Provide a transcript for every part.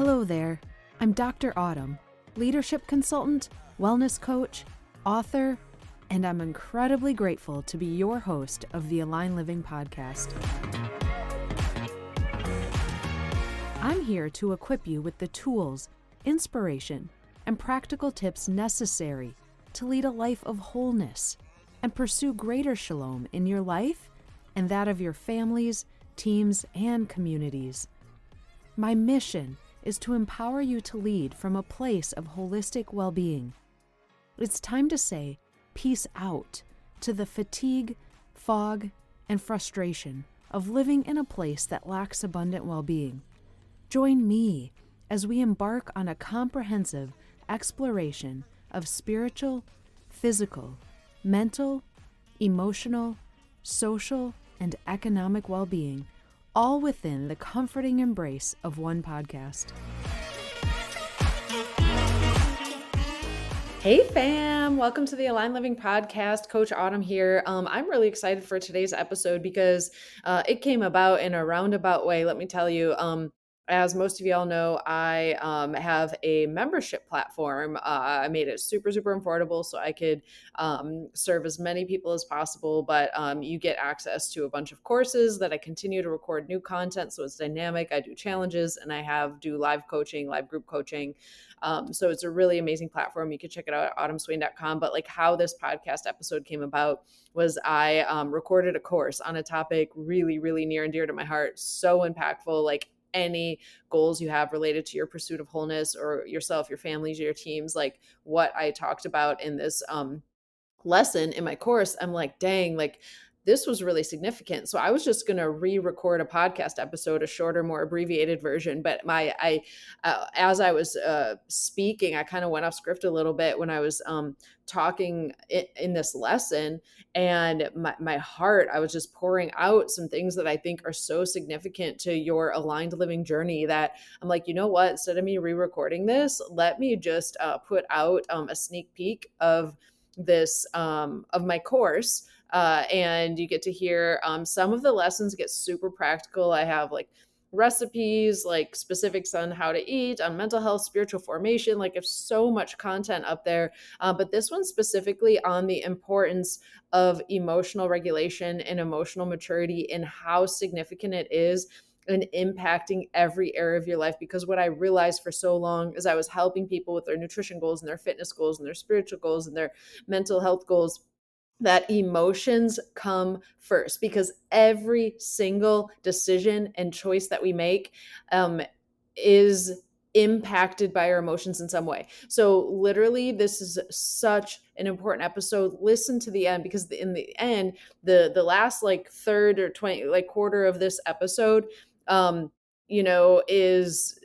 Hello there. I'm Dr. Autumn, leadership consultant, wellness coach, author, and I'm incredibly grateful to be your host of the Align Living podcast. I'm here to equip you with the tools, inspiration, and practical tips necessary to lead a life of wholeness and pursue greater shalom in your life and that of your families, teams, and communities. My mission is to empower you to lead from a place of holistic well-being. It's time to say peace out to the fatigue, fog, and frustration of living in a place that lacks abundant well-being. Join me as we embark on a comprehensive exploration of spiritual, physical, mental, emotional, social, and economic well-being, all within the comforting embrace of one podcast. Hey fam, welcome to the Align Living podcast. Coach Autumn here. I'm really excited for today's episode because it came about in a roundabout way. Let me tell you, as most of y'all know, I have a membership platform. I made it super affordable so I could serve as many people as possible. But you get access to a bunch of courses that I continue to record new content. So it's dynamic. I do challenges and I do live coaching, live group coaching. So it's a really amazing platform. You can check it out at autumnswain.com. But like how this podcast episode came about was I recorded a course on a topic really near and dear to my heart. So impactful, like any goals you have related to your pursuit of wholeness or yourself, your families, your teams, like what I talked about in this lesson in my course, I'm like, dang, like this was really significant. So I was just going to re-record a podcast episode, a shorter, more abbreviated version. But as I was speaking, I kind of went off script a little bit when I was talking in this lesson, and my heart, I was just pouring out some things that I think are so significant to your aligned living journey that I'm like, you know what, instead of me re-recording this, let me just put out a sneak peek of this, of my course. And you get to hear some of the lessons get super practical. I have like recipes, like specifics on how to eat, on mental health, spiritual formation. Like there's so much content up there. But this one specifically on the importance of emotional regulation and emotional maturity and how significant it is in impacting every area of your life. Because what I realized for so long is I was helping people with their nutrition goals and their fitness goals and their spiritual goals and their mental health goals, that emotions come first, because every single decision and choice that we make is impacted by our emotions in some way. So literally, this is such an important episode. Listen to the end, because in the end, the last like third or 20 like quarter of this episode, is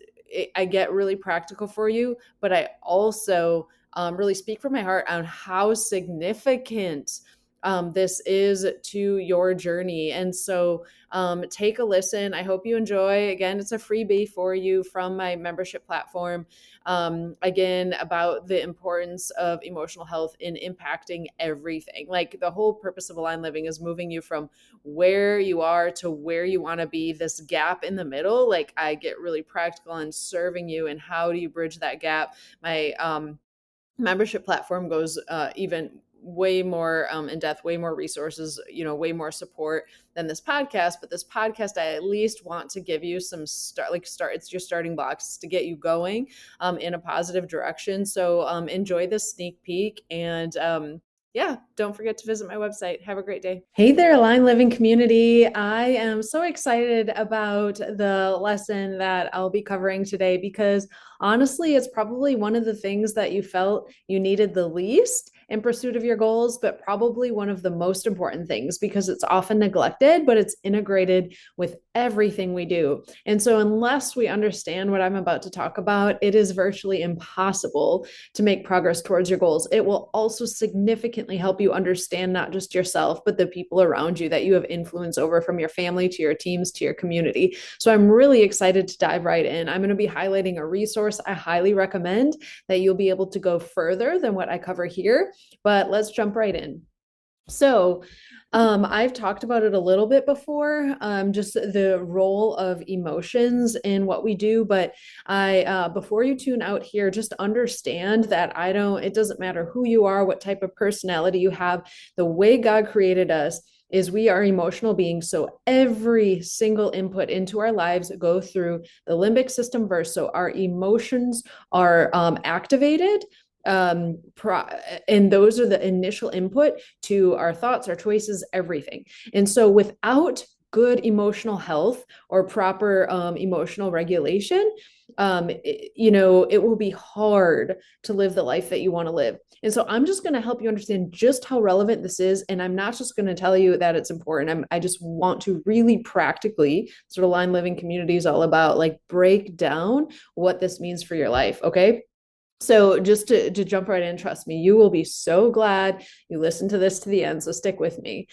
I get really practical for you, but I also really speak from my heart on how significant this is to your journey. And so take a listen. I hope you enjoy. Again, it's a freebie for you from my membership platform. Again, about the importance of emotional health in impacting everything. Like the whole purpose of Align Living is moving you from where you are to where you want to be, this gap in the middle. Like I get really practical on serving you and how do you bridge that gap. My membership platform goes even way more in depth, way more resources, way more support than this podcast. But this podcast, I at least want to give you some it's your starting blocks to get you going in a positive direction. So enjoy this sneak peek, and don't forget to visit my website. Have a great day. Hey there, Align Living community. I am so excited about the lesson that I'll be covering today, because honestly, it's probably one of the things that you felt you needed the least in pursuit of your goals, but probably one of the most important things, because it's often neglected, but it's integrated with everything we do. And so unless we understand what I'm about to talk about, it is virtually impossible to make progress towards your goals. It will also significantly help you understand not just yourself, but the people around you that you have influence over, from your family to your teams to your community. So I'm really excited to dive right in. I'm going to be highlighting a resource I highly recommend that you'll be able to go further than what I cover here. But let's jump right in. So, I've talked about it a little bit before, just the role of emotions in what we do. But before you tune out here, just understand that it doesn't matter who you are, what type of personality you have, the way God created us is we are emotional beings. So every single input into our lives go through the limbic system first. So our emotions are activated. Um, and those are the initial input to our thoughts, our choices, everything. And so without good emotional health or proper emotional regulation, it will be hard to live the life that you want to live. And so I'm just going to help you understand just how relevant this is. And I'm not just going to tell you that it's important. I just want to really practically, sort of Line Living Community is all about, like, break down what this means for your life. Okay. So just to jump right in, trust me, you will be so glad you listened to this to the end. So stick with me.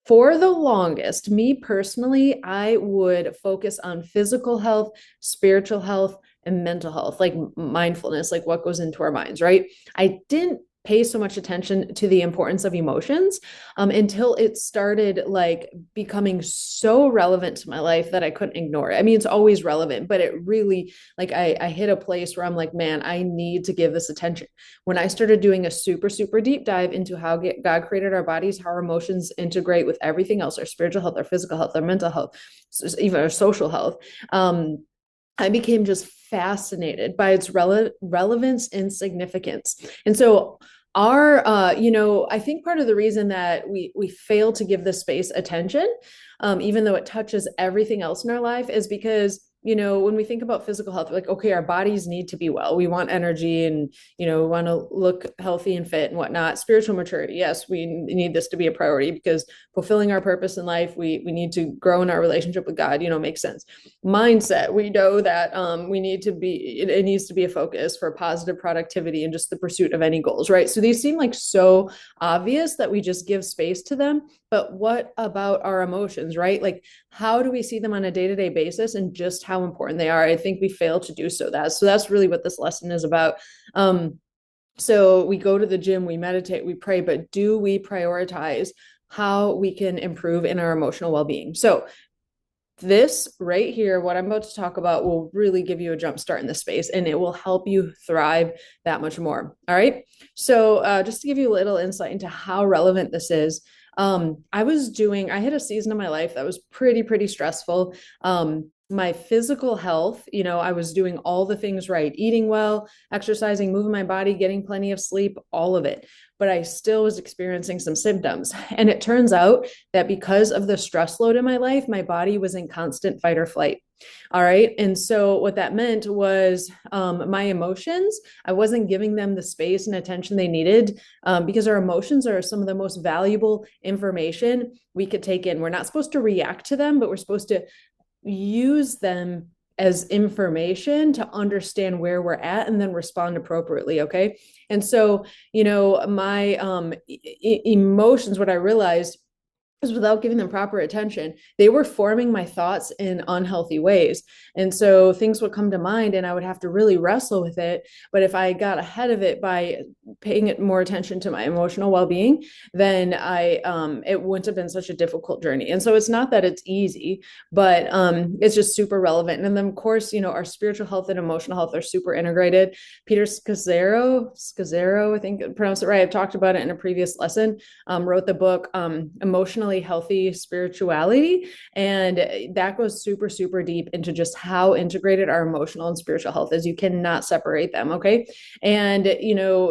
For the longest, me personally, I would focus on physical health, spiritual health, and mental health, like mindfulness, like what goes into our minds, right? I didn't pay so much attention to the importance of emotions until it started like becoming so relevant to my life that I couldn't ignore it. I mean, it's always relevant, but it really, like, I hit a place where I'm like, man, I need to give this attention. When I started doing a super, super deep dive into how God created our bodies, how our emotions integrate with everything else, our spiritual health, our physical health, our mental health, even our social health, I became just fascinated by its relevance and significance. And so I think part of the reason that we fail to give this space attention, even though it touches everything else in our life, is because when we think about physical health, like, okay, our bodies need to be well. We want energy, and we want to look healthy and fit and whatnot. Spiritual maturity, yes, we need this to be a priority because fulfilling our purpose in life, we need to grow in our relationship with God. Makes sense. Mindset, we know that it needs to be a focus for positive productivity and just the pursuit of any goals, right? So these seem like so obvious that we just give space to them, but what about our emotions, right? Like, how do we see them on a day-to-day basis and just how important they are? I think we fail to do so that's really what this lesson is about. So we go to the gym, we meditate, we pray, but do we prioritize how we can improve in our emotional well-being? So this right here, what I'm about to talk about, will really give you a jump start in this space, and it will help you thrive that much more. All right. So, just to give you a little insight into how relevant this is, I had a season of my life that was pretty stressful. My physical health, I was doing all the things right, eating well, exercising, moving my body, getting plenty of sleep, all of it. But I still was experiencing some symptoms. And it turns out that because of the stress load in my life, my body was in constant fight or flight. All right. And so what that meant was my emotions, I wasn't giving them the space and attention they needed, because our emotions are some of the most valuable information we could take in. We're not supposed to react to them, but we're supposed to use them as information to understand where we're at and then respond appropriately. Okay. And so, my emotions, what I realized is, without giving them proper attention, they were forming my thoughts in unhealthy ways. And so things would come to mind and I would have to really wrestle with it. But if I got ahead of it by paying it more attention to my emotional well-being, then it wouldn't have been such a difficult journey. And so it's not that it's easy, but it's just super relevant. And then of course, our spiritual health and emotional health are super integrated. Peter Scazzero, I think I pronounced it right. I've talked about it in a previous lesson. Wrote the book Emotionally Healthy Spirituality, and that goes super deep into just how integrated our emotional and spiritual health is. You cannot separate them. Okay. And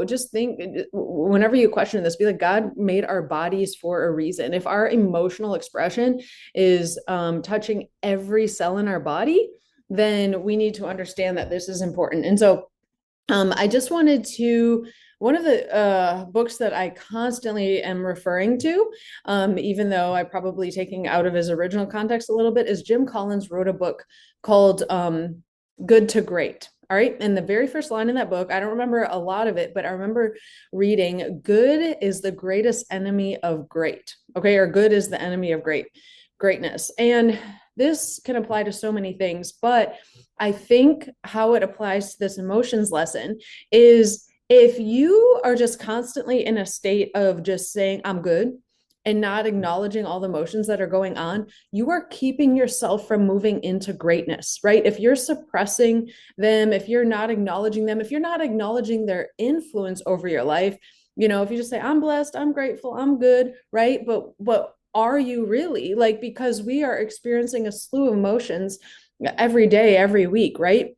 just think, whenever you question this, be like, God made our bodies for a reason. If our emotional expression is touching every cell in our body, then we need to understand that this is important. And so I just wanted to, one of the books that I constantly am referring to, even though I'm probably taking out of his original context a little bit, is Jim Collins wrote a book called Good to Great. All right. And the very first line in that book, I don't remember a lot of it, but I remember reading, good is the greatest enemy of great. Okay. Or good is the enemy of greatness. And this can apply to so many things, but I think how it applies to this emotions lesson is If you are just constantly in a state of just saying, I'm good, and not acknowledging all the emotions that are going on, you are keeping yourself from moving into greatness, right? If you're suppressing them, if you're not acknowledging them, if you're not acknowledging their influence over your life, if you just say, I'm blessed, I'm grateful, I'm good, right? But are you really? Like, because we are experiencing a slew of emotions every day, every week, right?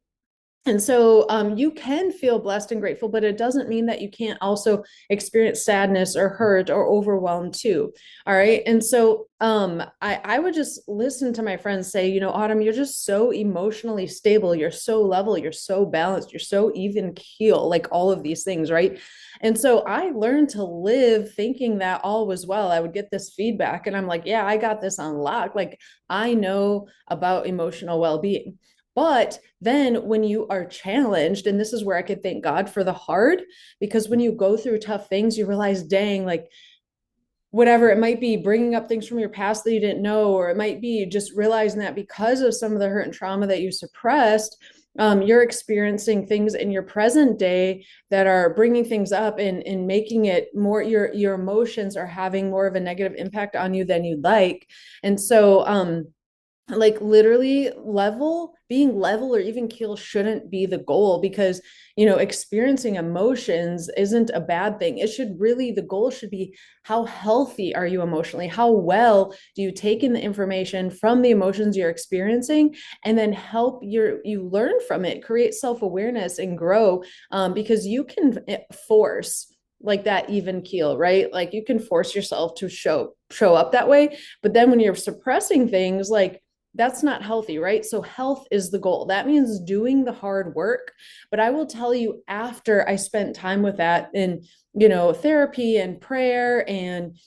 And so you can feel blessed and grateful, but it doesn't mean that you can't also experience sadness or hurt or overwhelm too. All right. And so I would just listen to my friends say, Autumn, you're just so emotionally stable. You're so level. You're so balanced. You're so even keel, like all of these things. Right. And so I learned to live thinking that all was well. I would get this feedback and I'm like, yeah, I got this on lock. Like I know about emotional well being. But then when you are challenged, and this is where I could thank God for the hard, because when you go through tough things, you realize, dang, like whatever it might be, bringing up things from your past that you didn't know, or it might be just realizing that because of some of the hurt and trauma that you suppressed, you're experiencing things in your present day that are bringing things up and making it more, your emotions are having more of a negative impact on you than you'd like. And so, like literally being level or even keel shouldn't be the goal, because experiencing emotions isn't a bad thing. It should really, the goal should be, how healthy are you emotionally? How well do you take in the information from the emotions you're experiencing, and then help you learn from it, create self-awareness and grow, because you can force like that even keel, right? Like you can force yourself to show up that way, but then when you're suppressing things, like that's not healthy, right? So health is the goal. That means doing the hard work. But I will tell you, after I spent time with that in, therapy and prayer and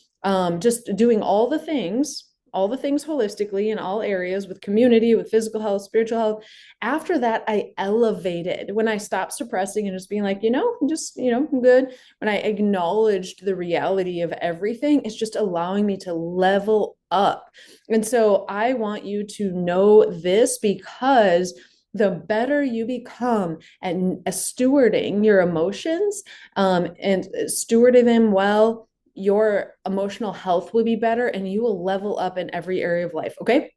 just doing all the things holistically in all areas, with community, with physical health, spiritual health. After that, I elevated when I stopped suppressing and just being like, I'm good. When I acknowledged the reality of everything, it's just allowing me to level up. And so I want you to know this, because the better you become at stewarding your emotions, and stewarding them well, your emotional health will be better and you will level up in every area of life. Okay.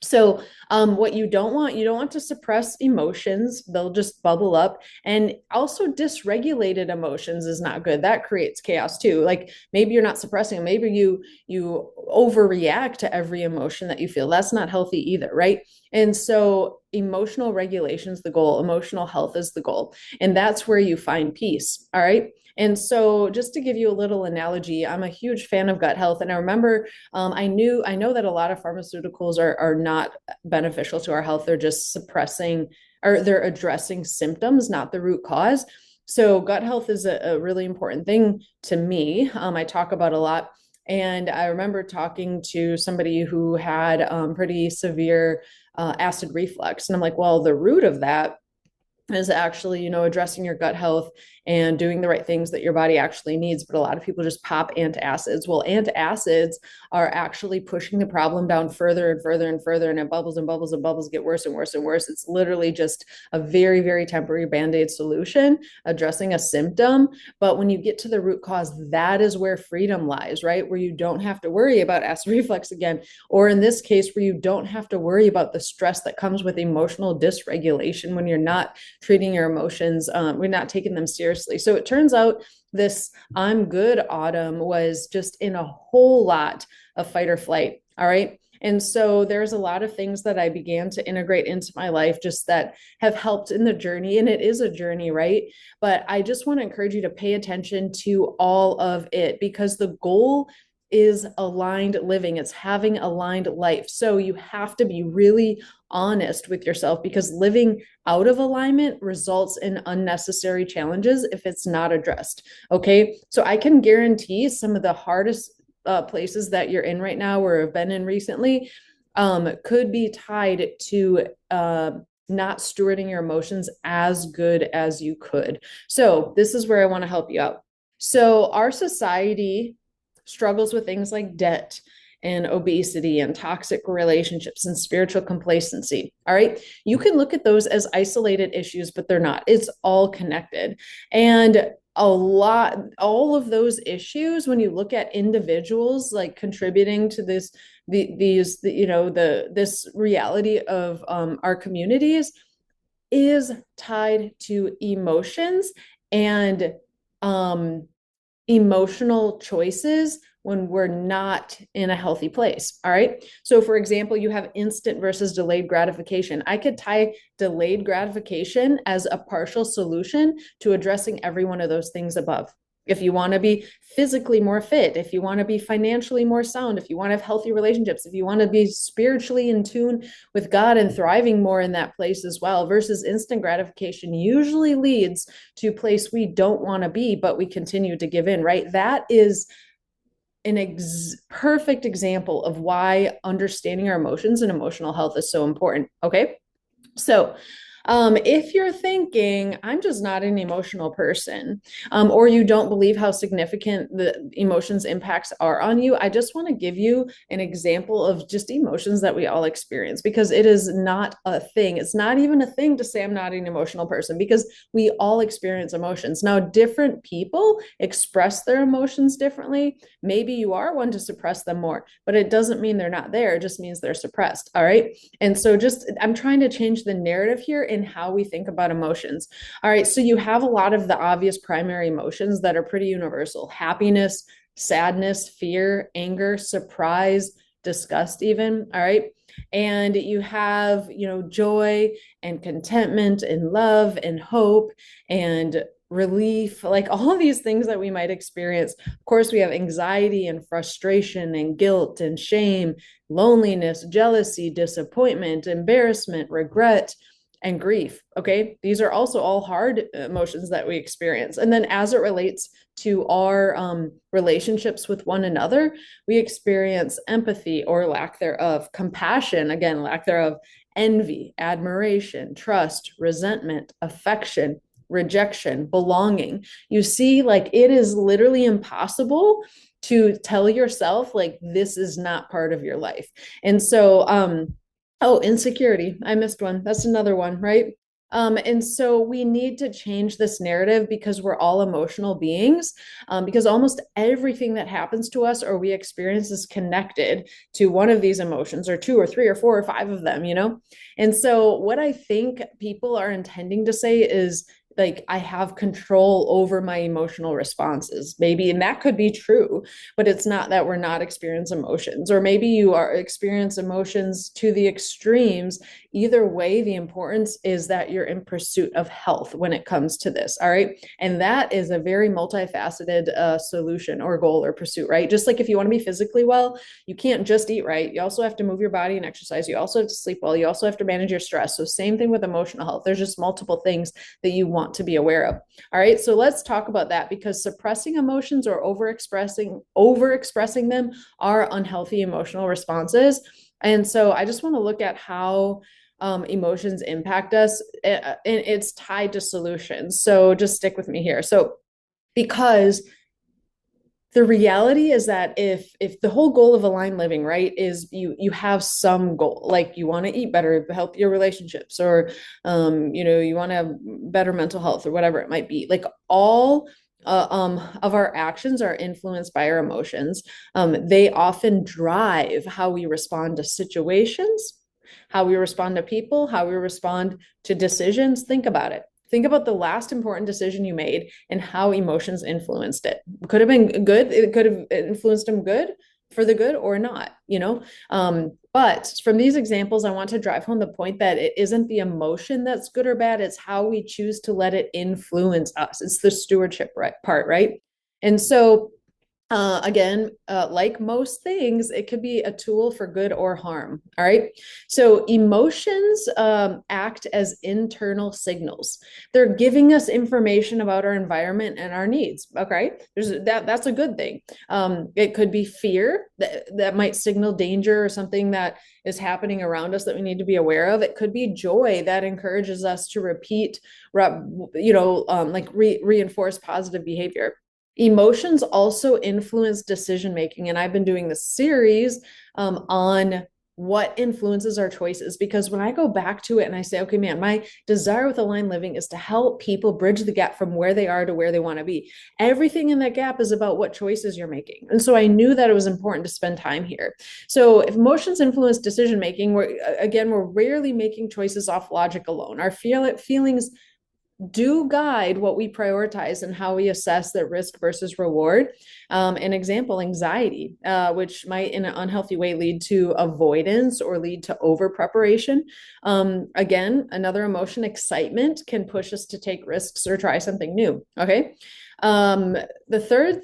So, what you don't want to suppress emotions. They'll just bubble up. And also dysregulated emotions is not good. That creates chaos too. Like maybe you're not suppressing, maybe you overreact to every emotion that you feel. That's not healthy either, right? And so emotional regulation is the goal. Emotional health is the goal. And that's where you find peace. All right. And so, just to give you a little analogy, I'm a huge fan of gut health. And I remember I know that a lot of pharmaceuticals are not beneficial to our health. They're just suppressing, or they're addressing symptoms, not the root cause. So gut health is a really important thing to me. I talk about a lot. And I remember talking to somebody who had pretty severe acid reflux. And I'm like, well, the root of that is actually, addressing your gut health and doing the right things that your body actually needs. But a lot of people just pop antacids. Well, antacids are actually pushing the problem down further and further and further, and it bubbles and bubbles and bubbles, get worse and worse and worse. It's literally just a very, very temporary band-aid solution addressing a symptom. But when you get to the root cause, that is where freedom lies, right? Where you don't have to worry about acid reflux again, or in this case, where you don't have to worry about the stress that comes with emotional dysregulation when you're not treating your emotions. We're not taking them seriously. So it turns out this I'm good autumn was just in a whole lot of fight or flight. All right. And so there's a lot of things that I began to integrate into my life just that have helped in the journey. And it is a journey, right? But I just want to encourage you to pay attention to all of it, because the goal is aligned living. It's having aligned life. So you have to be really honest with yourself, because living out of alignment results in unnecessary challenges if it's not addressed. Okay. So I can guarantee some of the hardest places that you're in right now or have been in recently could be tied to not stewarding your emotions as good as you could. So this is where I want to help you out. So our society struggles with things like debt and obesity and toxic relationships and spiritual complacency. All right. You can look at those as isolated issues, but they're not. It's all connected. And a lot, all of those issues, when you look at individuals like contributing to this reality of our communities, is tied to emotions and um, emotional choices when we're not in a healthy place. All right. So, for example, you have instant versus delayed gratification. I could tie delayed gratification as a partial solution to addressing every one of those things above. If you want to be physically more fit, if you want to be financially more sound, if you want to have healthy relationships, if you want to be spiritually in tune with God and thriving more in that place as well, versus instant gratification usually leads to a place we don't want to be, but we continue to give in, right? That is perfect example of why understanding our emotions and emotional health is so important. Okay. So, if you're thinking, I'm just not an emotional person, or you don't believe how significant the emotions impacts are on you, I just want to give you an example of just emotions that we all experience, because it is not a thing. It's not even a thing to say I'm not an emotional person, because we all experience emotions. Now, different people express their emotions differently. Maybe you are one to suppress them more, but it doesn't mean they're not there. It just means they're suppressed. All right. And so I'm trying to change the narrative here in how we think about emotions. All right. So you have a lot of the obvious primary emotions that are pretty universal: happiness, sadness, fear, anger, surprise, disgust, even. All right. And you have, joy and contentment and love and hope and relief, like all of these things that we might experience. Of course, we have anxiety and frustration and guilt and shame, loneliness, jealousy, disappointment, embarrassment, regret, and grief. Okay. These are also all hard emotions that we experience. And then as it relates to our relationships with one another, we experience empathy or lack thereof, compassion, again, lack thereof, envy, admiration, trust, resentment, affection, rejection, belonging. You see, like, it is literally impossible to tell yourself like this is not part of your life. And so oh, insecurity, I missed one. That's another one, right? And so we need to change this narrative, because we're all emotional beings, because almost everything that happens to us or we experience is connected to one of these emotions, or two or three or four or five of them, And so what I think people are intending to say is, like, I have control over my emotional responses, maybe, and that could be true, but it's not that we're not experiencing emotions. Or maybe you are experience emotions to the extremes. Either way, the importance is that you're in pursuit of health when it comes to this. All right. And that is a very multifaceted solution or goal or pursuit, right? Just like if you want to be physically well, you can't just eat right. You also have to move your body and exercise. You also have to sleep well. You also have to manage your stress. So same thing with emotional health. There's just multiple things that you want to be aware of. All right. So let's talk about that, because suppressing emotions or overexpressing them are unhealthy emotional responses. And so I just want to look at how emotions impact us, and it's tied to solutions. So just stick with me here. So, because the reality is that if the whole goal of aligned living, right, is you have some goal, like you want to eat better, help your relationships, or you want to have better mental health, or whatever it might be, like all of our actions are influenced by our emotions. They often drive how we respond to situations, how we respond to people, how we respond to decisions. Think about it. Think about the last important decision you made and how emotions influenced it. It could have been good. It could have influenced them good, for the good, or not. But from these examples, I want to drive home the point that it isn't the emotion that's good or bad. It's how we choose to let it influence us. It's the stewardship part, right? And so again, like most things, it could be a tool for good or harm. All right. So emotions act as internal signals. They're giving us information about our environment and our needs. Okay. That's a good thing. It could be fear that might signal danger or something that is happening around us that we need to be aware of. It could be joy that encourages us to reinforce positive behavior. Emotions also influence decision making, and I've been doing this series on what influences our choices. Because when I go back to it and I say, okay, man, my desire with aligned living is to help people bridge the gap from where they are to where they want to be. Everything in that gap is about what choices you're making. And so I knew that it was important to spend time here. So if emotions influence decision making, we're rarely making choices off logic alone. Our feelings do guide what we prioritize and how we assess the risk versus reward. An example, anxiety, which might in an unhealthy way lead to avoidance or lead to over preparation. Again, another emotion, excitement, can push us to take risks or try something new. Okay. The third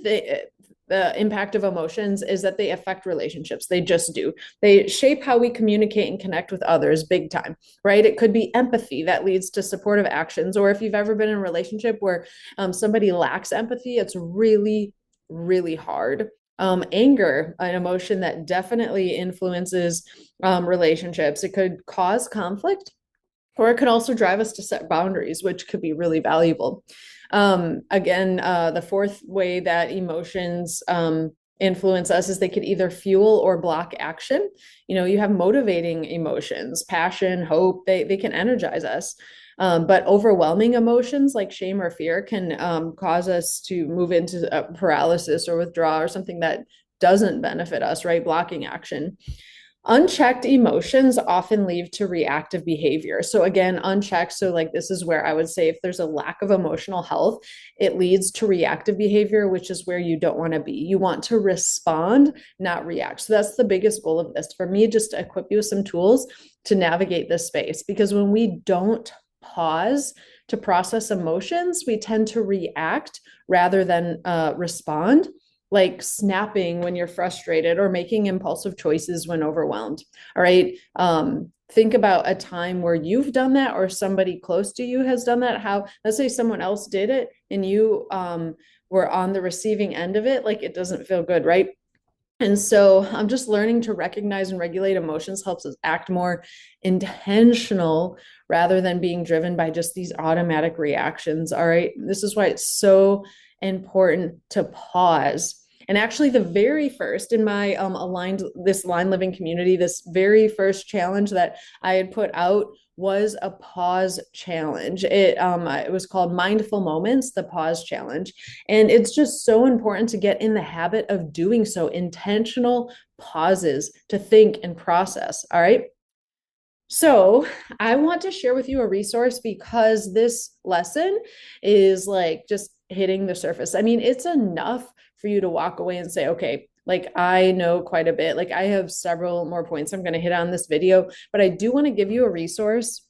the impact of emotions is that they affect relationships. They just do. They shape how we communicate and connect with others big time, right? It could be empathy that leads to supportive actions. Or if you've ever been in a relationship where somebody lacks empathy, it's really, really hard. Anger, an emotion that definitely influences relationships. It could cause conflict, or it could also drive us to set boundaries, which could be really valuable. Again, the fourth way that emotions influence us is they could either fuel or block action. You have motivating emotions, passion, hope, they can energize us. But overwhelming emotions like shame or fear can cause us to move into paralysis or withdraw or something that doesn't benefit us, right? Blocking action. Unchecked emotions often lead to reactive behavior. So again, unchecked. So like this is where I would say if there's a lack of emotional health, it leads to reactive behavior, which is where you don't want to be. You want to respond, not react. So that's the biggest goal of this for me, just to equip you with some tools to navigate this space. Because when we don't pause to process emotions, we tend to react rather than respond, like snapping when you're frustrated or making impulsive choices when overwhelmed. All right. Think about a time where you've done that or somebody close to you has done that. How, let's say someone else did it and you were on the receiving end of it, like it doesn't feel good, right? And so I'm just learning to recognize and regulate emotions helps us act more intentional rather than being driven by just these automatic reactions. All right. This is why it's so important to pause. And actually, the very first in my aligned living community, this very first challenge that I had put out was a pause challenge. It was called Mindful Moments, the Pause Challenge. And it's just so important to get in the habit of doing so, intentional pauses to think and process. All right. So, I want to share with you a resource because this lesson is like just hitting the surface. I mean, it's enough for you to walk away and say, okay, like I know quite a bit. Like I have several more points I'm going to hit on this video, but I do want to give you a resource.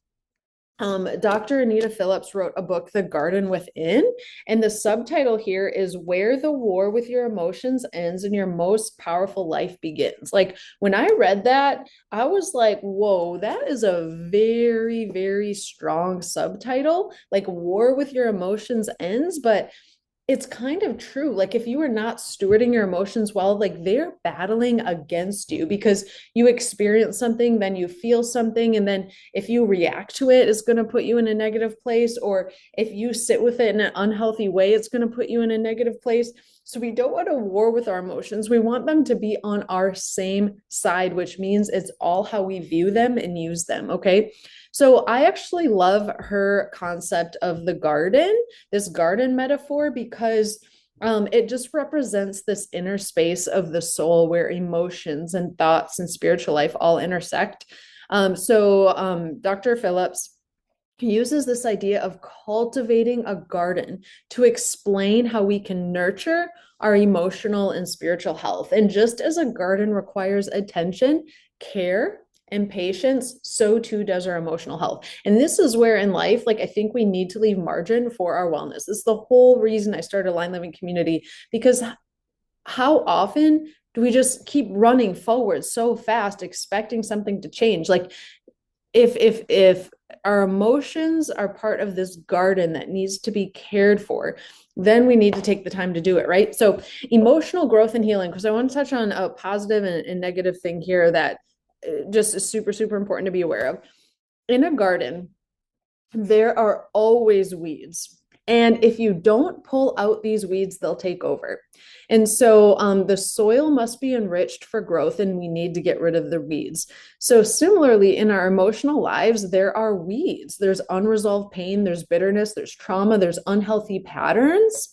Dr. Anita Phillips wrote a book, The Garden Within, and the subtitle here is Where the War with Your Emotions Ends and Your Most Powerful Life Begins. Like when I read that, I was like, whoa, that is a very, very strong subtitle. Like War with Your Emotions Ends, but it's kind of true. Like if you are not stewarding your emotions well, like they're battling against you because you experience something, then you feel something, and then if you react to it, it's going to put you in a negative place. Or if you sit with it in an unhealthy way, it's going to put you in a negative place. So we don't want to war with our emotions. We want them to be on our same side, which means it's all how we view them and use them. Okay. So I actually love her concept of the garden, this garden metaphor, because it just represents this inner space of the soul where emotions and thoughts and spiritual life all intersect. Dr. Phillips uses this idea of cultivating a garden to explain how we can nurture our emotional and spiritual health. And just as a garden requires attention, care, and patience, so too does our emotional health. And this is where in life, like I think we need to leave margin for our wellness. This is the whole reason I started Aligned Living Community, because how often do we just keep running forward so fast, expecting something to change? Like if our emotions are part of this garden that needs to be cared for, then we need to take the time to do it, right? So emotional growth and healing, because I want to touch on a positive and negative thing here that just is super, super important to be aware of. In a garden, there are always weeds. And if you don't pull out these weeds, they'll take over. And so the soil must be enriched for growth, and we need to get rid of the weeds. So, similarly, in our emotional lives, there are weeds. There's unresolved pain, there's bitterness, there's trauma, there's unhealthy patterns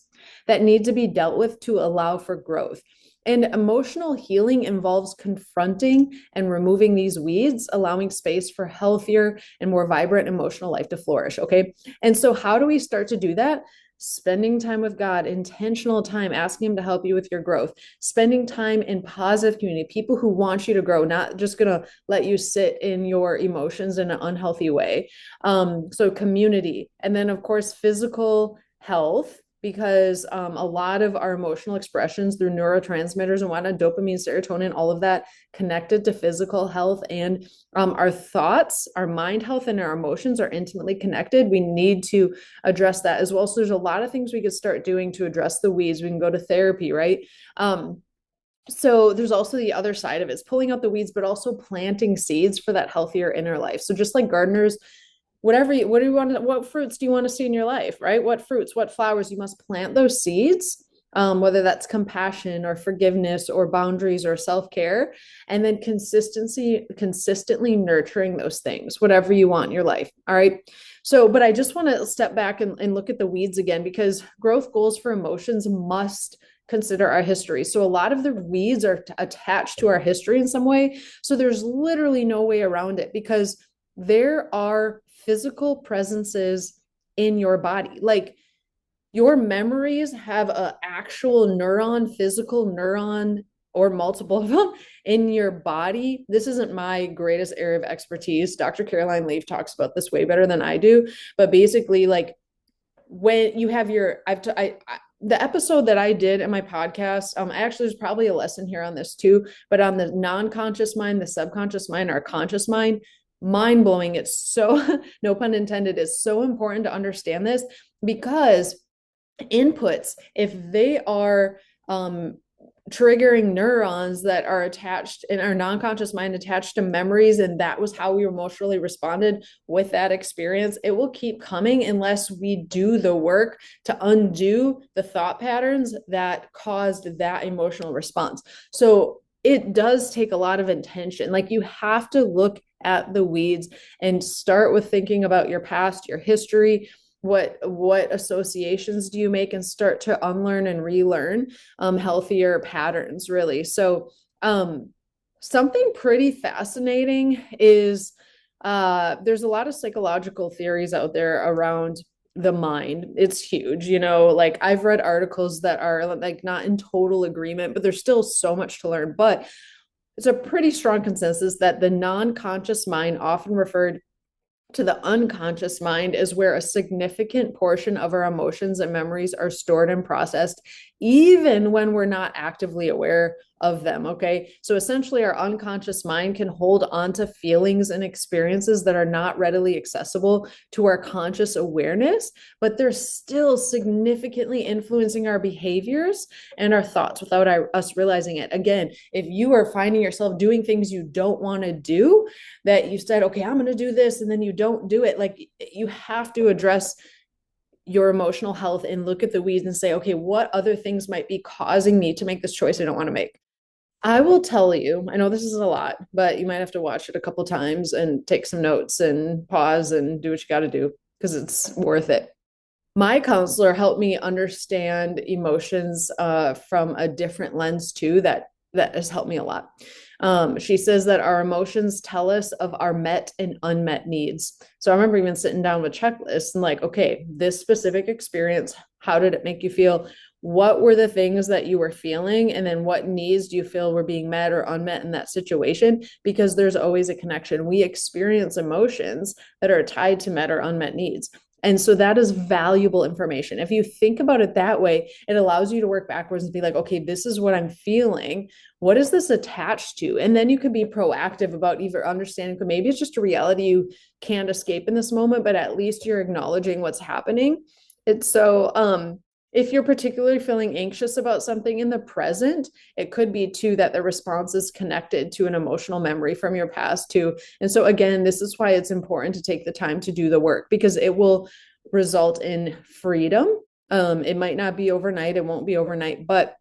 that need to be dealt with to allow for growth. And emotional healing involves confronting and removing these weeds, allowing space for healthier and more vibrant emotional life to flourish. Okay. And so, how do we start to do that? Spending time with God, intentional time, asking Him to help you with your growth, spending time in positive community, people who want you to grow, not just going to let you sit in your emotions in an unhealthy way. So, community. And then, of course, physical health, because a lot of our emotional expressions through neurotransmitters and whatnot, dopamine, serotonin, all of that connected to physical health, and our thoughts, our mind health, and our emotions are intimately connected. We need to address that as well. So there's a lot of things we could start doing to address the weeds. We can go to therapy, right? So there's also the other side of it. It's pulling out the weeds, but also planting seeds for that healthier inner life. So just like gardeners, what do you want what fruits do you want to see in your life, right? What fruits, what flowers? You must plant those seeds, whether that's compassion or forgiveness or boundaries or self-care, and then consistently nurturing those things, whatever you want in your life. All right. So, but I just want to step back and look at the weeds again, because growth goals for emotions must consider our history. So a lot of the weeds are attached to our history in some way. So there's literally no way around it, because there are physical presences in your body. Like, your memories have an actual neuron, physical neuron, or multiple of them in your body. This isn't my greatest area of expertise. Dr. Caroline Leaf talks about this way better than I do. But basically, like, when you have your, the episode that I did in my podcast, actually, there's probably a lesson here on this too, but on the non-conscious mind, the subconscious mind, our conscious mind, mind blowing. It's so, no pun intended, it's so important to understand this, because inputs, if they are triggering neurons that are attached in our non-conscious mind, attached to memories, and that was how we emotionally responded with that experience, it will keep coming unless we do the work to undo the thought patterns that caused that emotional response. So it does take a lot of intention. Like, you have to look at the weeds and start with thinking about your past, your history, what associations do you make, and start to unlearn and relearn healthier patterns, really. So something pretty fascinating is there's a lot of psychological theories out there around the mind. It's huge, like, I've read articles that are like not in total agreement, but there's still so much to learn. But it's a pretty strong consensus that the non-conscious mind, often referred to the unconscious mind, is where a significant portion of our emotions and memories are stored and processed, even when we're not actively aware of them. Okay. So essentially, our unconscious mind can hold on to feelings and experiences that are not readily accessible to our conscious awareness, but they're still significantly influencing our behaviors and our thoughts without us realizing it. Again, if you are finding yourself doing things you don't want to do, that you said, okay, I'm going to do this, and then you don't do it, like, you have to address your emotional health and look at the weeds and say, okay, what other things might be causing me to make this choice I don't want to make? I will tell you, I know this is a lot, but you might have to watch it a couple times and take some notes and pause and do what you got to do, because it's worth it. My counselor helped me understand emotions from a different lens too. That has helped me a lot. She says that our emotions tell us of our met and unmet needs. So I remember even sitting down with checklists and like, okay, this specific experience, how did it make you feel? What were the things that you were feeling? And then what needs do you feel were being met or unmet in that situation? Because there's always a connection. We experience emotions that are tied to met or unmet needs. And so that is valuable information. If you think about it that way, it allows you to work backwards and be like, okay, this is what I'm feeling. What is this attached to? And then you could be proactive about either understanding, maybe it's just a reality you can't escape in this moment, but at least you're acknowledging what's happening. It's so, if you're particularly feeling anxious about something in the present, it could be too that the response is connected to an emotional memory from your past too. And so again, this is why it's important to take the time to do the work, because it will result in freedom. It might not be overnight, it won't be overnight, but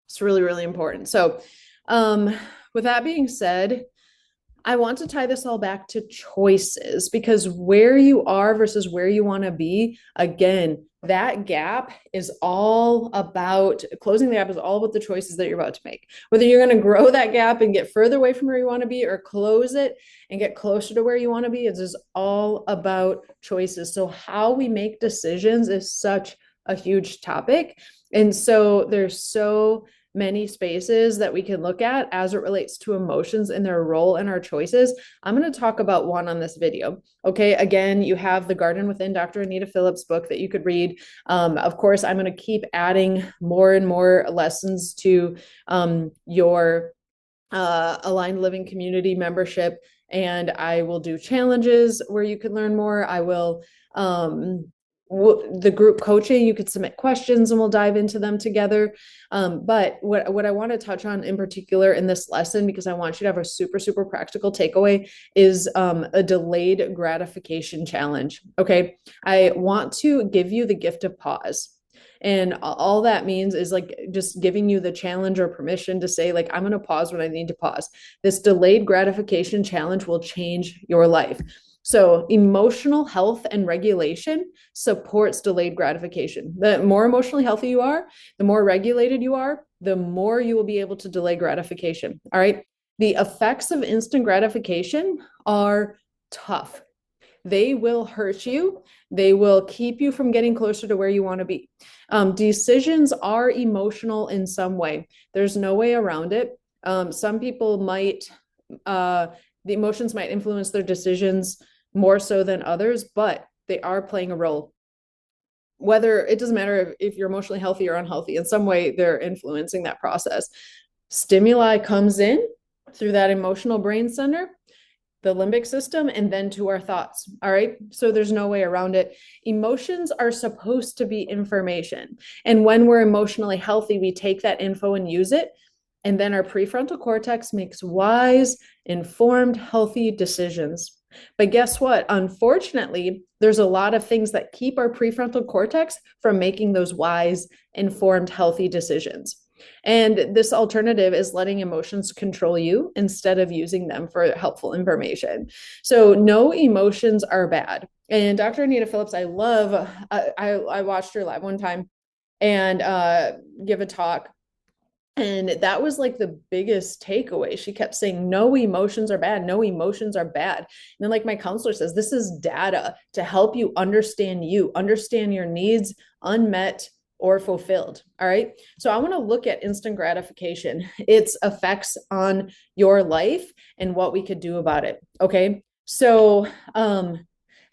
it's really, really important. So, with that being said, I want to tie this all back to choices, because where you are versus where you want to be, again, that gap is all about closing the gap, is all about the choices that you're about to make. Whether you're going to grow that gap and get further away from where you want to be, or close it and get closer to where you want to be, it's just all about choices. So how we make decisions is such a huge topic. And so there's so many spaces that we can look at as it relates to emotions and their role in our choices. I'm going to talk about one on this video. Okay. Again, you have The Garden Within, Dr. Anita Phillips' book that you could read. Of course, I'm going to keep adding more and more lessons to your Aligned Living Community membership. And I will do challenges where you can learn more. I will the group coaching, you could submit questions and we'll dive into them together. But what I want to touch on in particular in this lesson, because I want you to have a super, super practical takeaway, is a delayed gratification challenge. Okay. I want to give you the gift of pause. And all that means is like just giving you the challenge or permission to say, like, I'm going to pause when I need to pause. This delayed gratification challenge will change your life. So emotional health and regulation supports delayed gratification. The more emotionally healthy you are, the more regulated you are, the more you will be able to delay gratification. All right. The effects of instant gratification are tough. They will hurt you. They will keep you from getting closer to where you want to be. Decisions are emotional in some way. There's no way around it. Some people might, the emotions might influence their decisions more so than others, but they are playing a role. Whether it doesn't matter if you're emotionally healthy or unhealthy, in some way they're influencing that process. Stimuli comes in through that emotional brain center, the limbic system, and then to our thoughts. All right. So there's no way around it. Emotions are supposed to be information. And when we're emotionally healthy, we take that info and use it. And then our prefrontal cortex makes wise, informed, healthy decisions. But guess what? Unfortunately, there's a lot of things that keep our prefrontal cortex from making those wise, informed, healthy decisions. And this alternative is letting emotions control you instead of using them for helpful information. So no emotions are bad. And Dr. Anita Phillips, I love, I watched her live one time and give a talk. And that was like the biggest takeaway. She kept saying, no emotions are bad. No emotions are bad. And then, like my counselor says, this is data to help you, understand your needs, unmet or fulfilled. All right. So I want to look at instant gratification, its effects on your life and what we could do about it. Okay. So,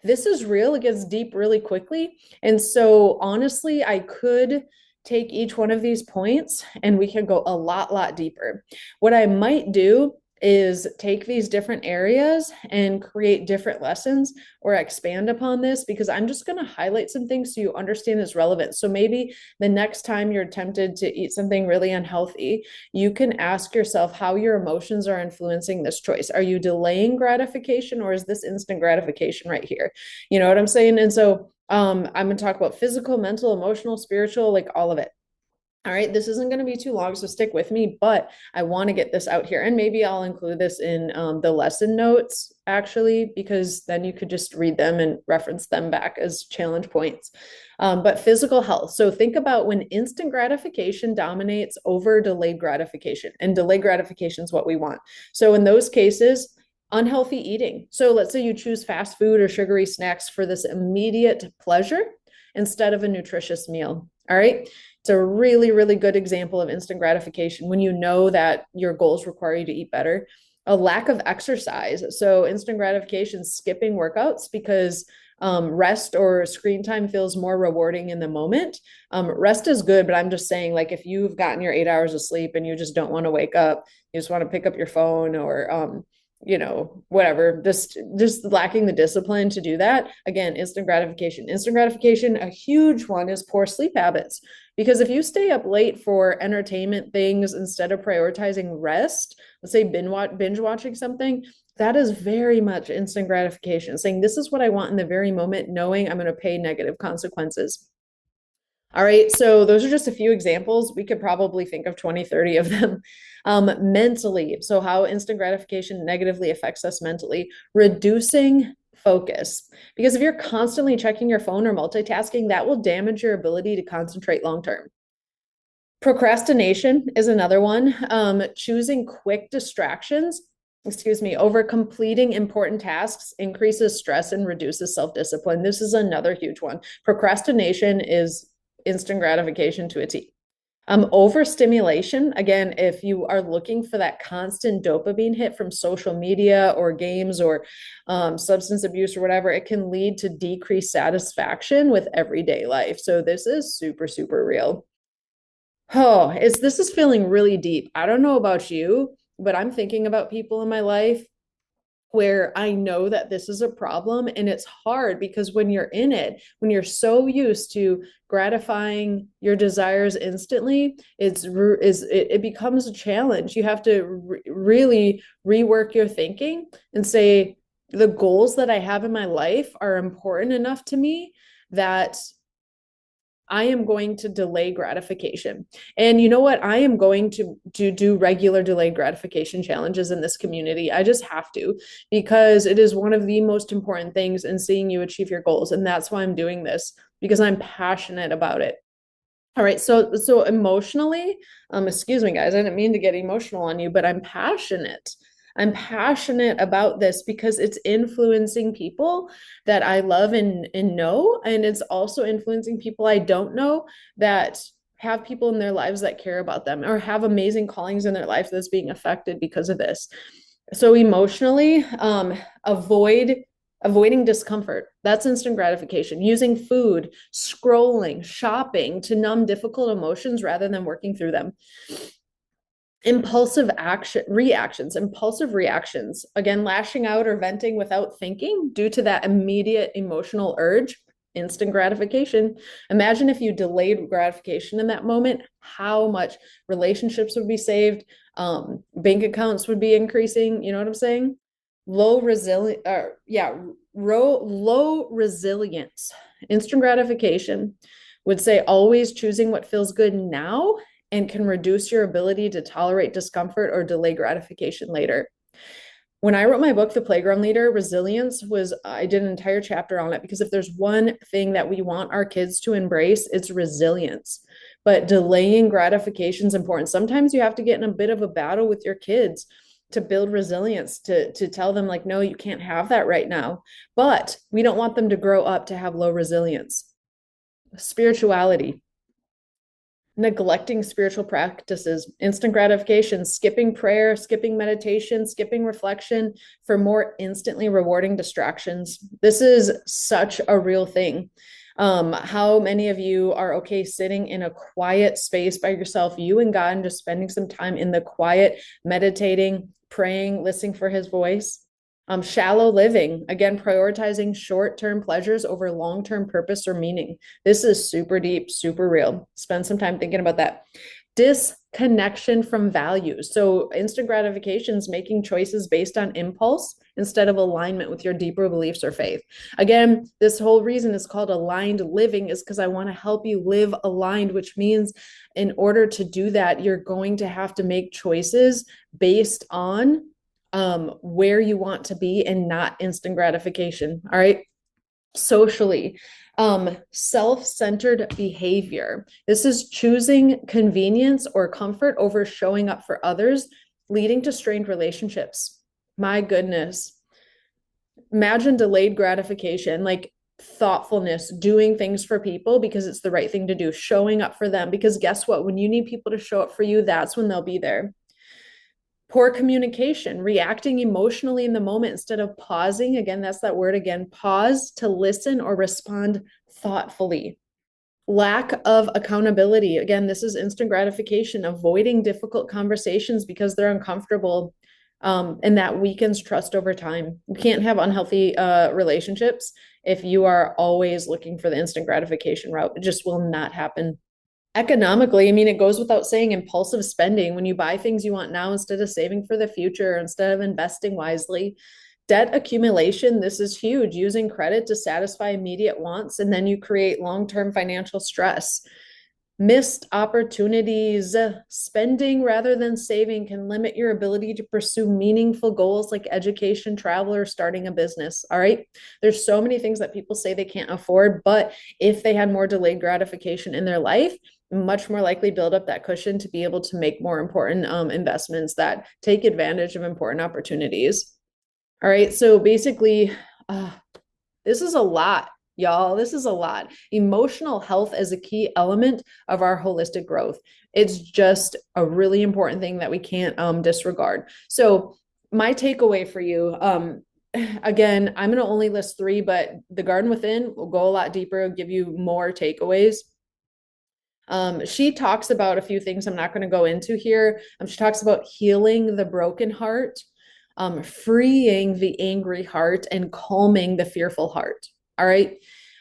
this is real. It gets deep really quickly. And so honestly, I could take each one of these points and we can go a lot deeper. What I might do is take these different areas and create different lessons or expand upon this, because I'm just going to highlight some things so you understand it's relevant. So maybe the next time you're tempted to eat something really unhealthy, you can ask yourself how your emotions are influencing this choice. Are you delaying gratification, or is this instant gratification right here? You know what I'm saying? And so I'm going to talk about physical, mental, emotional, spiritual, like all of it. All right, this isn't going to be too long, so stick with me, but I want to get this out here. And maybe I'll include this in the lesson notes, actually, because then you could just read them and reference them back as challenge points. But physical health. So think about when instant gratification dominates over delayed gratification, and delayed gratification is what we want. So in those cases, unhealthy eating. So let's say you choose fast food or sugary snacks for this immediate pleasure instead of a nutritious meal. All right. It's a really, really good example of instant gratification when you know that your goals require you to eat better. A lack of exercise. So instant gratification, skipping workouts because rest or screen time feels more rewarding in the moment. Rest is good, but I'm just saying, like, if you've gotten your 8 hours of sleep and you just don't want to wake up, you just want to pick up your phone or whatever, just lacking the discipline to do that. Again, instant gratification, a huge one is poor sleep habits, because if you stay up late for entertainment things instead of prioritizing rest, let's say binge watching something, That is very much instant gratification, saying this is what I want in the very moment, knowing I'm going to pay negative consequences. All right, so those are just a few examples. We could probably think of 20, 30 of them. Mentally, so how instant gratification negatively affects us mentally, reducing focus. Because if you're constantly checking your phone or multitasking, that will damage your ability to concentrate long term. Procrastination is another one. Choosing quick distractions, excuse me, over completing important tasks increases stress and reduces self discipline. This is another huge one. Procrastination is instant gratification to a T. Overstimulation, again, if you are looking for that constant dopamine hit from social media or games or substance abuse or whatever, it can lead to decreased satisfaction with everyday life. So this is super, super real. Oh, this is feeling really deep. I don't know about you, but I'm thinking about people in my life where I know that this is a problem, and it's hard because when you're in it, when you're so used to gratifying your desires instantly, it becomes a challenge. You have to really rework your thinking and say the goals that I have in my life are important enough to me that I am going to delay gratification. And you know what? I am going to do regular delayed gratification challenges in this community. I just have to, because it is one of the most important things in seeing you achieve your goals. And that's why I'm doing this, because I'm passionate about it. All right, so emotionally, excuse me, guys, I didn't mean to get emotional on you, but I'm passionate. I'm passionate about this because it's influencing people that I love and know, and it's also influencing people I don't know that have people in their lives that care about them or have amazing callings in their life that's being affected because of this. So emotionally, avoiding discomfort. That's instant gratification. Using food, scrolling, shopping to numb difficult emotions rather than working through them. Impulsive reactions. Again, lashing out or venting without thinking due to that immediate emotional urge. Instant gratification. Imagine if you delayed gratification in that moment, how much relationships would be saved, bank accounts would be increasing. You know what I'm saying? Low resilient, yeah, low resilience. Instant gratification would say always choosing what feels good now and can reduce your ability to tolerate discomfort or delay gratification later. When I wrote my book, The Playground Leader, resilience was, I did an entire chapter on it because if there's one thing that we want our kids to embrace, it's resilience. But delaying gratification is important. Sometimes you have to get in a bit of a battle with your kids to build resilience, to tell them, like, no, you can't have that right now. But we don't want them to grow up to have low resilience. Spirituality, neglecting spiritual practices, instant gratification, skipping prayer, skipping meditation, skipping reflection for more instantly rewarding distractions. This is such a real thing. How many of you are okay sitting in a quiet space by yourself, you and God, and just spending some time in the quiet, meditating, praying, listening for his voice? Shallow living, again, prioritizing short-term pleasures over long-term purpose or meaning. This is super deep, super real. Spend some time thinking about that. Disconnection from values. So instant gratification is making choices based on impulse instead of alignment with your deeper beliefs or faith. Again, this whole reason is called aligned living is because I want to help you live aligned, which means in order to do that, you're going to have to make choices based on where you want to be and not instant gratification. All right. Socially, self-centered behavior. This is choosing convenience or comfort over showing up for others, leading to strained relationships. My goodness. Imagine delayed gratification, like thoughtfulness, doing things for people because it's the right thing to do, showing up for them. Because guess what? When you need people to show up for you, that's when they'll be there. Poor communication, reacting emotionally in the moment instead of pausing. Again, that's that word again, pause to listen or respond thoughtfully. Lack of accountability. Again, this is instant gratification, avoiding difficult conversations because they're uncomfortable. And that weakens trust over time. You can't have unhealthy relationships if you are always looking for the instant gratification route. It just will not happen. Economically, I mean, it goes without saying, impulsive spending, when you buy things you want now instead of saving for the future, instead of investing wisely. Debt accumulation, this is huge, using credit to satisfy immediate wants, and then you create long-term financial stress. Missed opportunities, spending rather than saving can limit your ability to pursue meaningful goals like education, travel, or starting a business. All right. There's so many things that people say they can't afford, but if they had more delayed gratification in their life, much more likely build up that cushion to be able to make more important investments that take advantage of important opportunities. All right. So basically, uh, this is a lot, y'all. This is a lot. Emotional health is a key element of our holistic growth. It's just a really important thing that we can't disregard. So, my takeaway for you, again, I'm going to only list three, but the Garden Within will go a lot deeper, give you more takeaways. She talks about a few things I'm not going to go into here. She talks about healing the broken heart, freeing the angry heart, and calming the fearful heart. All right.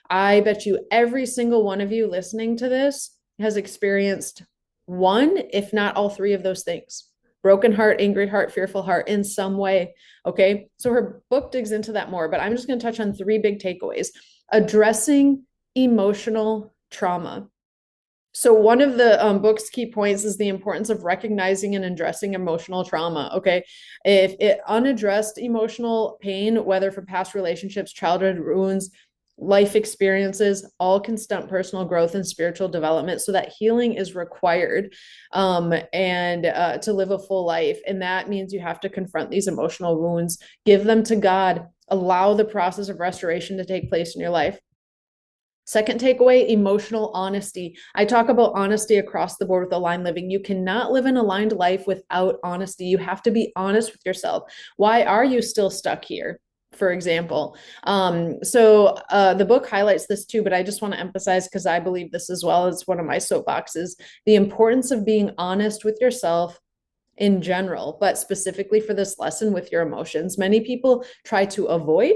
I bet you every single one of you listening to this has experienced one, if not all three of those things: broken heart, angry heart, fearful heart in some way. Okay. So her book digs into that more, but I'm just going to touch on three big takeaways. Addressing emotional trauma. So one of the book's key points is the importance of recognizing and addressing emotional trauma. Okay, if unaddressed emotional pain, whether from past relationships, childhood wounds, life experiences, all can stunt personal growth and spiritual development. So that healing is required, and to live a full life, and that means you have to confront these emotional wounds, give them to God, allow the process of restoration to take place in your life. Second takeaway, emotional honesty. I talk about honesty across the board with aligned living. You cannot live an aligned life without honesty. You have to be honest with yourself. Why are you still stuck here? For example. The book highlights this too, but I just want to emphasize, because I believe this as well as one of my soapboxes, the importance of being honest with yourself in general, but specifically for this lesson with your emotions. Many people try to avoid,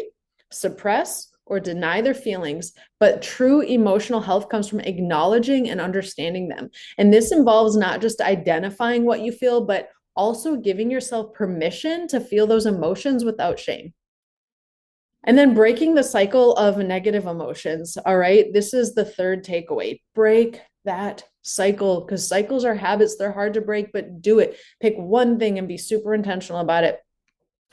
suppress, or deny their feelings, but true emotional health comes from acknowledging and understanding them. And this involves not just identifying what you feel, but also giving yourself permission to feel those emotions without shame. And then breaking the cycle of negative emotions. All right. This is the third takeaway. Break that cycle, because cycles are habits. They're hard to break, but do it. Pick one thing and be super intentional about it.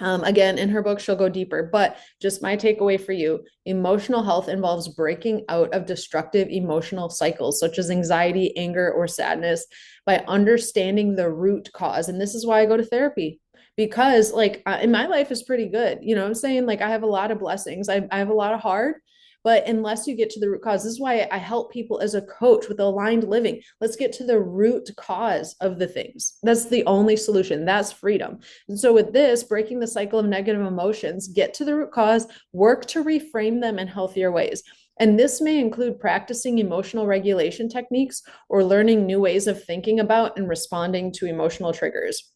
Again, in her book, she'll go deeper, but just my takeaway for you: emotional health involves breaking out of destructive emotional cycles, such as anxiety, anger, or sadness, by understanding the root cause. And this is why I go to therapy, because like in my life is pretty good. You know what I'm saying? Like I have a lot of blessings. I have a lot of hard, but unless you get to the root cause, this is why I help people as a coach with aligned living. Let's get to the root cause of the things. That's the only solution. That's freedom. And so with this, breaking the cycle of negative emotions, get to the root cause, work to reframe them in healthier ways. And this may include practicing emotional regulation techniques or learning new ways of thinking about and responding to emotional triggers.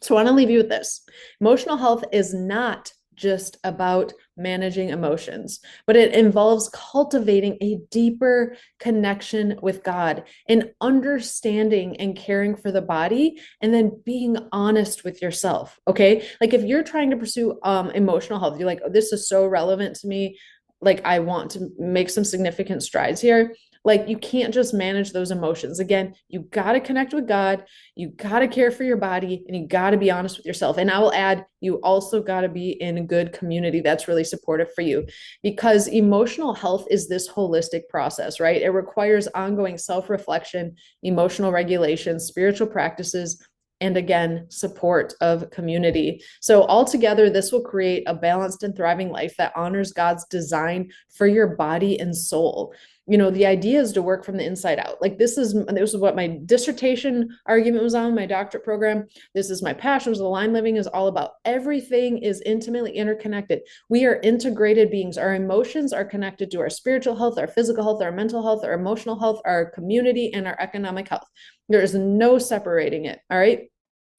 So I want to leave you with this. Emotional health is not just about managing emotions, but it involves cultivating a deeper connection with God and understanding and caring for the body, and then being honest with yourself. Okay. Like if you're trying to pursue emotional health, you're like, oh, this is so relevant to me. Like I want to make some significant strides here. Like you can't just manage those emotions. Again, you got to connect with God, you got to care for your body, and you got to be honest with yourself. And I will add, you also got to be in a good community that's really supportive for you, because emotional health is this holistic process, right? It requires ongoing self-reflection, emotional regulation, spiritual practices, and again, support of community. So altogether, this will create a balanced and thriving life that honors God's design for your body and soul. You know, the idea is to work from the inside out. Like this is what my dissertation argument was on, my doctorate program. This is my passion. Aligned living is all about. Everything is intimately interconnected. We are integrated beings. Our emotions are connected to our spiritual health, our physical health, our mental health, our emotional health, our community, and our economic health. There is no separating it. All right.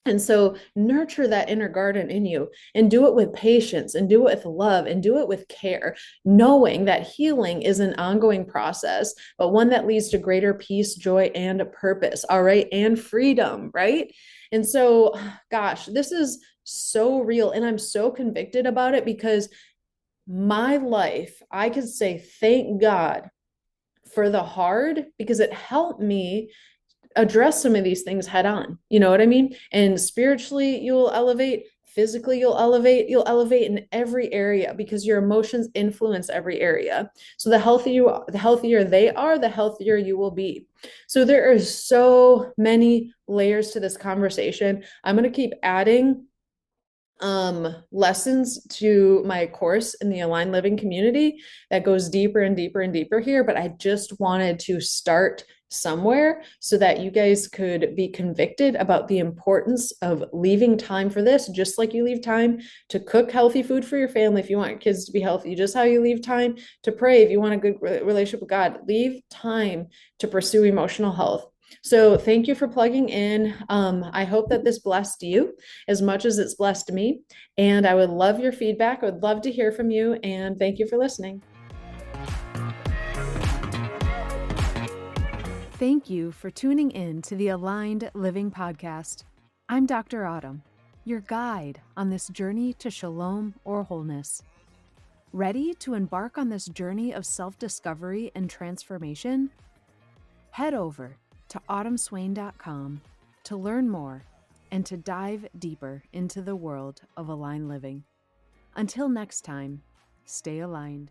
And so nurture that inner garden in you and do it with patience and do it with love and do it with care, knowing that healing is an ongoing process, but one that leads to greater peace, joy, and purpose. All right. And freedom. Right. And so, gosh, this is so real. And I'm so convicted about it because my life, I could say, thank God for the hard because it helped me address some of these things head on. You know what I mean? And spiritually, you'll elevate. Physically, you'll elevate. You'll elevate in every area because your emotions influence every area. So the healthier they are, the healthier you will be. So there are so many layers to this conversation. I'm going to keep adding lessons to my course in the Aligned Living community that goes deeper and deeper and deeper here, but I just wanted to start somewhere so that you guys could be convicted about the importance of leaving time for this, just like you leave time to cook healthy food for your family if you want your kids to be healthy, just how you leave time to pray if you want a good relationship with God. Leave time to pursue emotional health. So thank you for plugging in. I hope that this blessed you as much as it's blessed me. And I would love your feedback. I would love to hear from you. And thank you for listening. Thank you for tuning in to the Aligned Living Podcast. I'm Dr. Autumn, your guide on this journey to shalom or wholeness. Ready to embark on this journey of self-discovery and transformation? Head over to autumnswain.com to learn more and to dive deeper into the world of aligned living. Until next time, stay aligned.